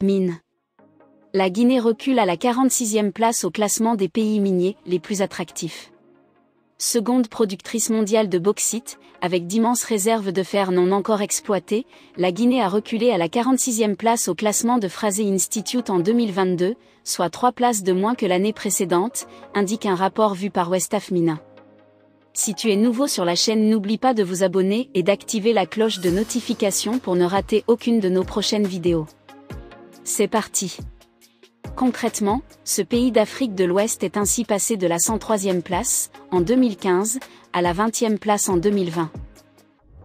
Mines. La Guinée recule à la 46e place au classement des pays miniers les plus attractifs. Seconde productrice mondiale de bauxite, avec d'immenses réserves de fer non encore exploitées, la Guinée a reculé à la 46e place au classement de Fraser Institute en 2022, soit 3 places de moins que l'année précédente, indique un rapport vu par West Africa. Si tu es nouveau sur la chaîne, n'oublie pas de vous abonner et d'activer la cloche de notification pour ne rater aucune de nos prochaines vidéos. C'est parti! Concrètement, ce pays d'Afrique de l'Ouest est ainsi passé de la 103e place, en 2015, à la 20e place en 2020.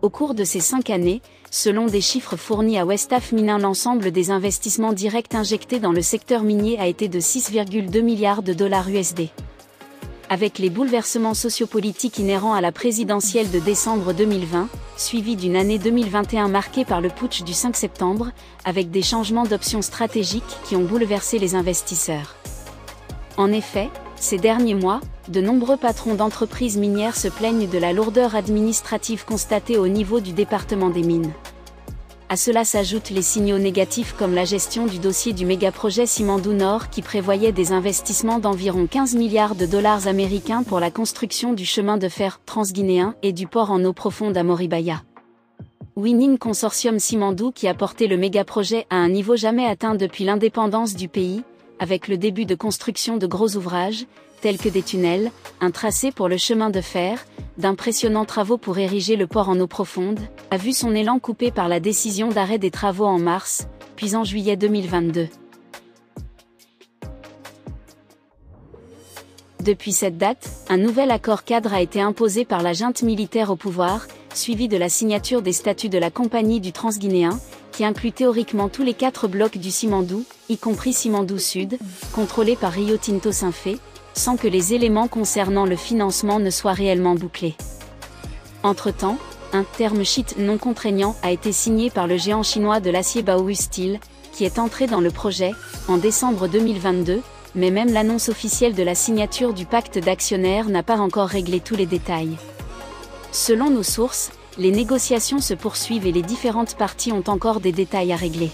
Au cours de ces 5 années, selon des chiffres fournis à West Africa, l'ensemble des investissements directs injectés dans le secteur minier a été de 6,2 milliards de dollars USD. Avec les bouleversements sociopolitiques inhérents à la présidentielle de décembre 2020, suivie d'une année 2021 marquée par le putsch du 5 septembre, avec des changements d'options stratégiques qui ont bouleversé les investisseurs. En effet, ces derniers mois, de nombreux patrons d'entreprises minières se plaignent de la lourdeur administrative constatée au niveau du département des mines. À cela s'ajoutent les signaux négatifs comme la gestion du dossier du méga-projet Simandou Nord qui prévoyait des investissements d'environ 15 milliards de dollars américains pour la construction du chemin de fer transguinéen et du port en eau profonde à Moribaya. Winning Consortium Simandou qui a porté le méga-projet à un niveau jamais atteint depuis l'indépendance du pays, avec le début de construction de gros ouvrages, tels que des tunnels, un tracé pour le chemin de fer, d'impressionnants travaux pour ériger le port en eau profonde, a vu son élan coupé par la décision d'arrêt des travaux en mars, puis en juillet 2022. Depuis cette date, un nouvel accord cadre a été imposé par la junte militaire au pouvoir, suivi de la signature des statuts de la Compagnie du Transguinéen, qui inclut théoriquement tous les 4 blocs du Simandou, y compris Simandou Sud, contrôlé par Rio Tinto Cinfé, sans que les éléments concernant le financement ne soient réellement bouclés. Entre-temps, un terme sheet non contraignant a été signé par le géant chinois de l'acier Baowu Steel, qui est entré dans le projet, en décembre 2022, mais même l'annonce officielle de la signature du pacte d'actionnaires n'a pas encore réglé tous les détails. Selon nos sources, les négociations se poursuivent et les différentes parties ont encore des détails à régler.